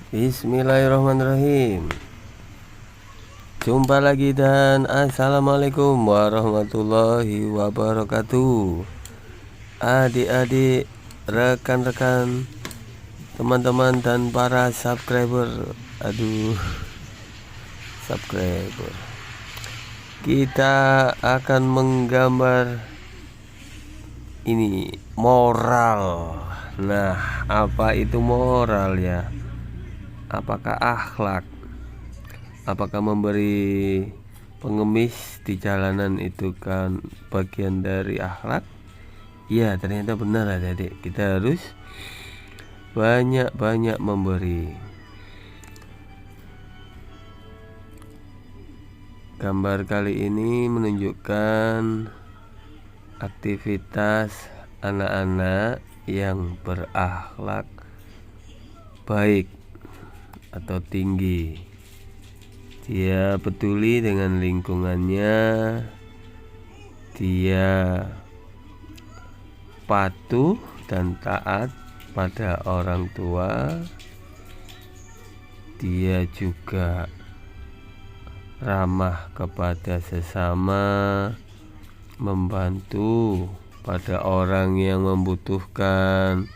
Bismillahirrahmanirrahim. Jumpa lagi dan assalamualaikum warahmatullahi wabarakatuh. Adik-adik, rekan-rekan, teman-teman dan para subscriber. Subscriber. Kita akan menggambar ini moral. Nah, apa itu moral ya? Apakah akhlak? Apakah memberi pengemis di jalanan itu kan bagian dari akhlak? Ya, ternyata benar adik-adik. Kita harus banyak-banyak memberi. Gambar kali ini menunjukkan aktivitas anak-anak yang berakhlak baik atau tinggi. Dia peduli dengan lingkungannya, dia patuh dan taat pada orang tua, dia juga ramah kepada sesama, membantu pada orang yang membutuhkan,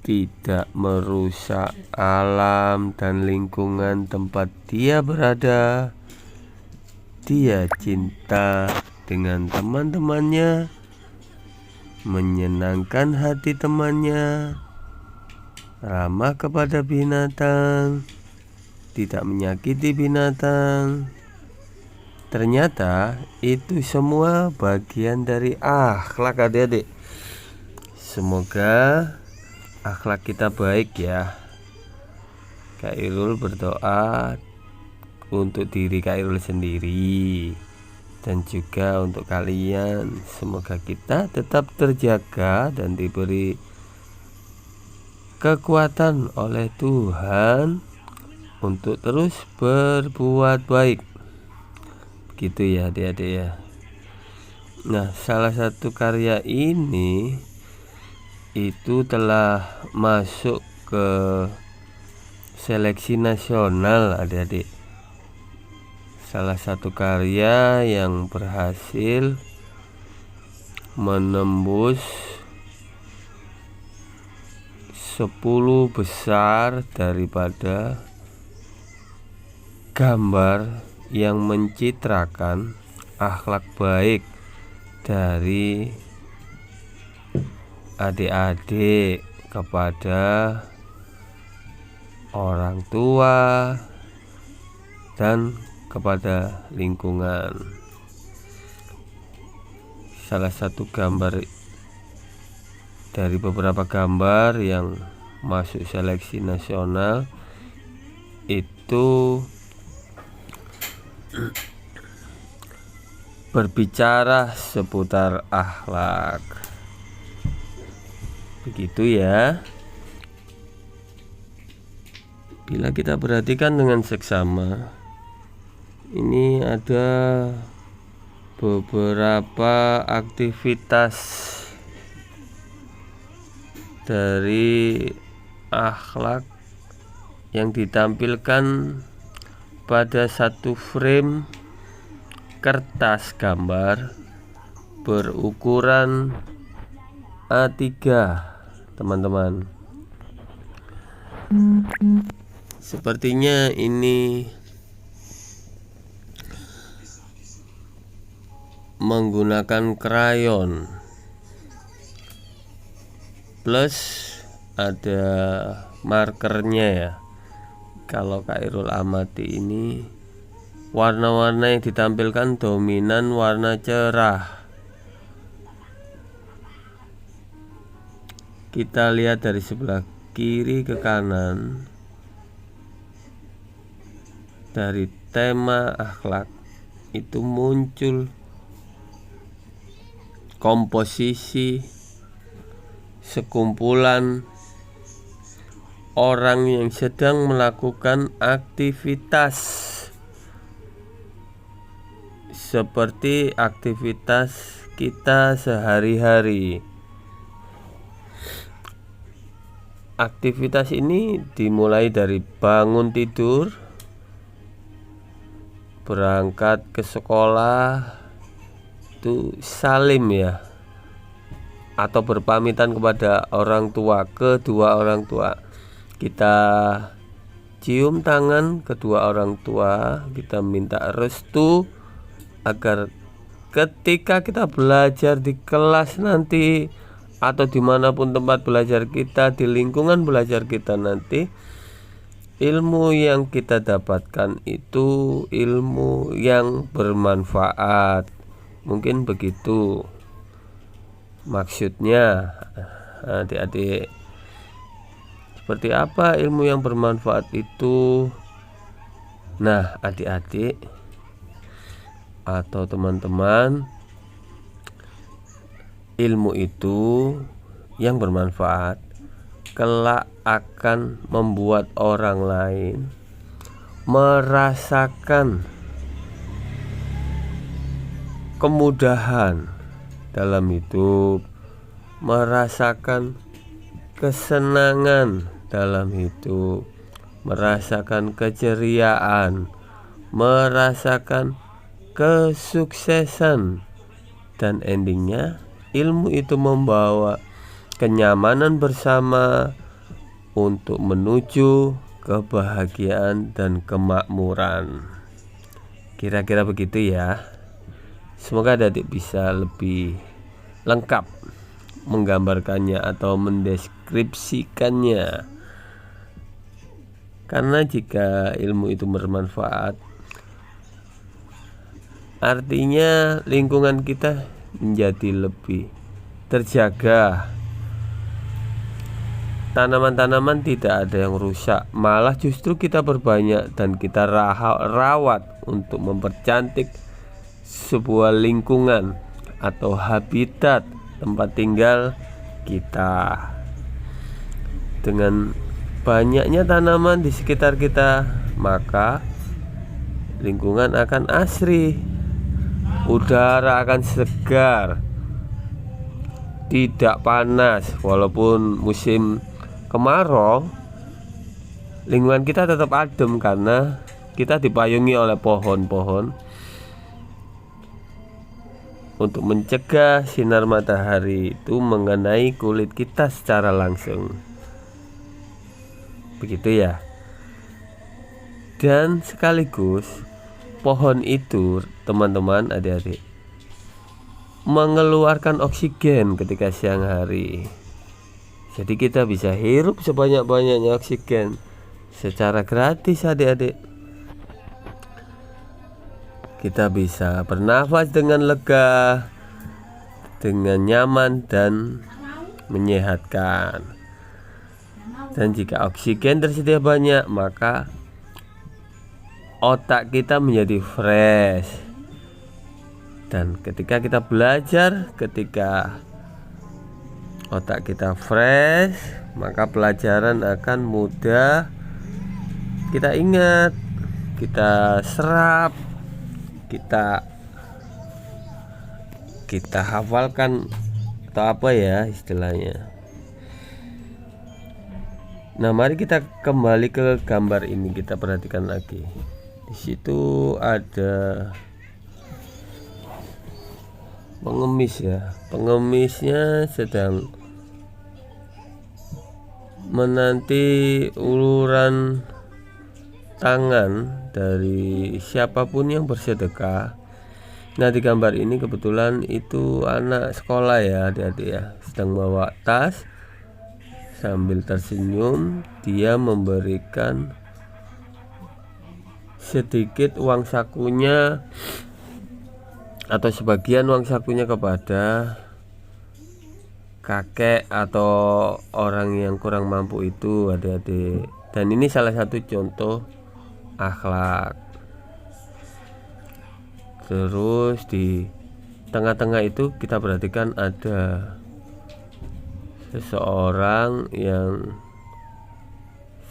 tidak merusak alam dan lingkungan tempat dia berada. Dia cinta dengan teman-temannya, menyenangkan hati temannya, ramah kepada binatang, tidak menyakiti binatang. Ternyata itu semua bagian dari akhlak adik-adik. Semoga akhlak kita baik ya. Kak Irul berdoa untuk diri Kak Irul sendiri dan juga untuk kalian. Semoga kita tetap terjaga dan diberi kekuatan oleh Tuhan untuk terus berbuat baik. Begitu ya adik-adik ya. Nah, salah satu karya ini itu telah masuk ke seleksi nasional adik-adik. Salah satu karya yang berhasil menembus 10 besar daripada gambar yang mencitrakan akhlak baik dari adik-adik kepada orang tua dan kepada lingkungan. Salah satu gambar dari beberapa gambar yang masuk seleksi nasional itu berbicara seputar akhlak. Begitu ya. Bila kita perhatikan dengan seksama, ini ada beberapa aktivitas dari akhlak yang ditampilkan pada satu frame kertas gambar berukuran A3, teman-teman. Sepertinya ini menggunakan krayon plus ada markernya ya. Kalau Kak Irul amati ini warna-warna yang ditampilkan dominan warna cerah. Kita lihat dari sebelah kiri ke kanan. Dari tema akhlak itu muncul komposisi sekumpulan orang yang sedang melakukan aktivitas seperti aktivitas kita sehari-hari. aktivitas ini dimulai dari bangun tidur, berangkat ke sekolah, itu salim ya, atau berpamitan kepada orang tua, kedua orang tua. Kita cium tangan kedua orang tua, kita minta restu agar ketika kita belajar di kelas nanti, atau dimanapun tempat belajar kita, di lingkungan belajar kita nanti, ilmu yang kita dapatkan itu ilmu yang bermanfaat. Mungkin begitu maksudnya. Adik-adik, seperti apa ilmu yang bermanfaat itu? Nah, adik-adik atau teman-teman, ilmu itu yang bermanfaat kelak akan membuat orang lain merasakan kemudahan dalam hidup, merasakan kesenangan dalam hidup, merasakan keceriaan, merasakan kesuksesan, dan endingnya ilmu itu membawa kenyamanan bersama untuk menuju kebahagiaan dan kemakmuran. Kira-kira begitu ya. Semoga adik bisa lebih lengkap menggambarkannya atau mendeskripsikannya. Karena jika ilmu itu bermanfaat, artinya lingkungan kita menjadi lebih terjaga. Tanaman-tanaman tidak ada yang rusak, malah justru kita berbanyak dan kita rawat untuk mempercantik sebuah lingkungan atau habitat tempat tinggal kita. Dengan banyaknya tanaman di sekitar kita, maka lingkungan akan asri, udara akan segar, tidak panas. Walaupun musim kemarau, lingkungan kita tetap adem karena kita dipayungi oleh pohon-pohon untuk mencegah sinar matahari itu mengenai kulit kita secara langsung. Begitu ya. Dan sekaligus pohon itu, teman-teman, adik-adik, mengeluarkan oksigen ketika siang hari. Jadi kita bisa hirup sebanyak-banyaknya oksigen secara gratis, adik-adik. Kita bisa bernafas dengan lega, dengan nyaman dan menyehatkan. Dan jika oksigen tersedia banyak, maka otak kita menjadi fresh. Dan ketika kita belajar, ketika otak kita fresh, maka pelajaran akan mudah kita ingat, kita serap, kita hafalkan, atau apa ya istilahnya. Nah, mari kita kembali ke gambar ini, kita perhatikan lagi. Di situ ada pengemis ya. Pengemisnya sedang menanti uluran tangan dari siapapun yang bersedekah. Nah, di gambar ini kebetulan itu anak sekolah ya, adik-adik ya, sedang bawa tas sambil tersenyum. Dia memberikan sedikit uang sakunya atau sebagian uang sakunya kepada kakek atau orang yang kurang mampu itu, adik-adik. Dan ini salah satu contoh akhlak. Terus di tengah-tengah itu kita perhatikan ada seseorang yang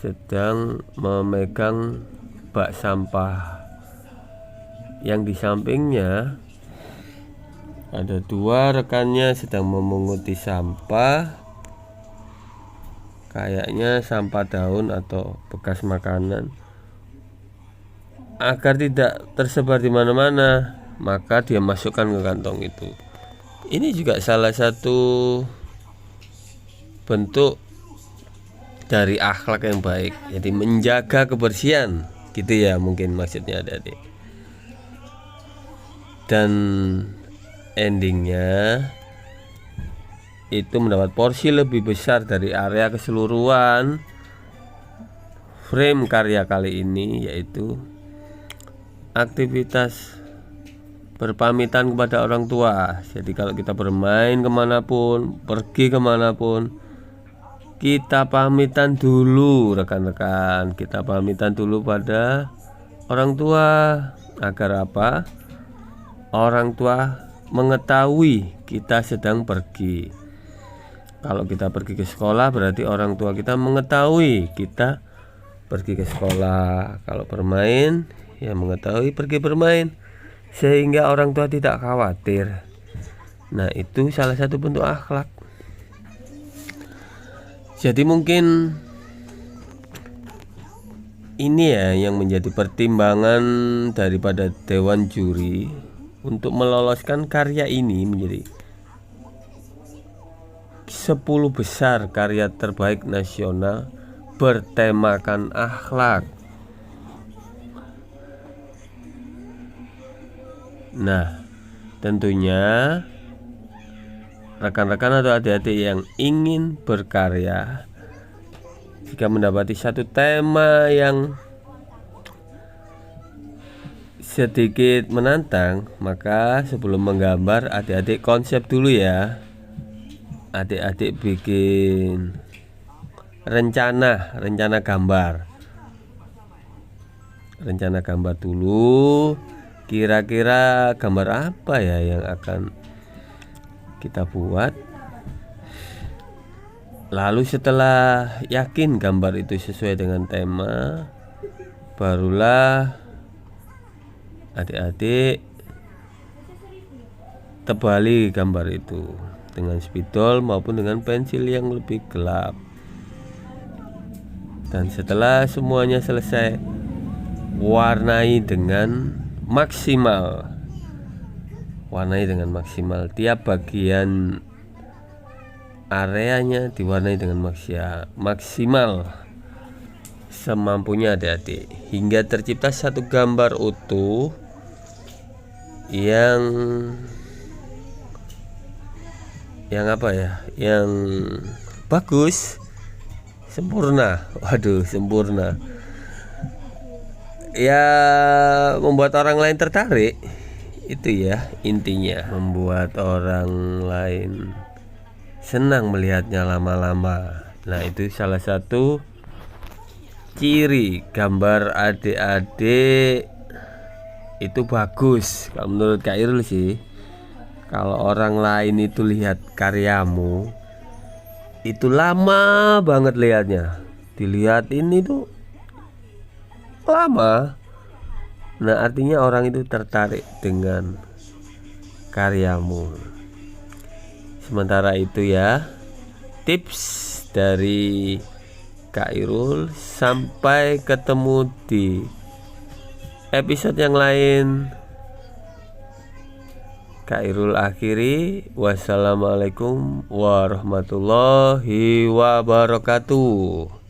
sedang memegang bak sampah. Yang di sampingnya ada dua rekannya sedang memunguti sampah. kayaknya sampah daun atau bekas makanan, agar tidak tersebar di mana-mana, maka dia masukkan ke kantong itu. Ini juga salah satu bentuk dari akhlak yang baik, jadi menjaga kebersihan gitu ya, mungkin maksudnya adik-adik. Dan endingnya itu mendapat porsi lebih besar dari area keseluruhan frame karya kali ini, yaitu aktivitas berpamitan kepada orang tua. Jadi kalau kita bermain kemanapun, pergi kemanapun, kita pamitan dulu rekan-rekan, kita pamitan dulu pada orang tua. Agar apa? Orang tua mengetahui kita sedang pergi. Kalau kita pergi ke sekolah, berarti orang tua kita mengetahui kita pergi ke sekolah. Kalau bermain, ya mengetahui pergi bermain, sehingga orang tua tidak khawatir. Nah, itu salah satu bentuk akhlak. Jadi mungkin ini ya yang menjadi pertimbangan daripada dewan juri untuk meloloskan karya ini menjadi 10 besar karya terbaik nasional bertemakan akhlak. Nah, tentunya rekan-rekan atau adik-adik yang ingin berkarya, jika mendapati satu tema yang sedikit menantang, maka sebelum menggambar adik-adik konsep dulu ya. Adik-adik bikin rencana gambar. Rencana gambar dulu. Kira-kira gambar apa ya yang akan kita buat. Lalu setelah yakin gambar itu sesuai dengan tema, barulah adik-adik tebali gambar itu dengan spidol maupun dengan pensil yang lebih gelap. Dan setelah semuanya selesai, warnai dengan maksimal. Warnai dengan maksimal. Tiap bagian areanya diwarnai dengan maksimal semampunya adik-adik, hingga tercipta satu gambar utuh yang apa ya, yang bagus, sempurna. Waduh, sempurna ya, membuat orang lain tertarik. Itu ya intinya, membuat orang lain senang melihatnya lama-lama. Nah, itu salah satu ciri gambar adik-adik itu bagus kalau menurut Kak Irul sih. Kalau orang lain itu lihat karyamu itu lama banget lihatnya, dilihat ini tuh lama. Nah, artinya orang itu tertarik dengan karyamu. Sementara itu ya, tips dari Kak Irul. Sampai ketemu di episode yang lain. Kak Irul akhiri. Wassalamualaikum warahmatullahi wabarakatuh.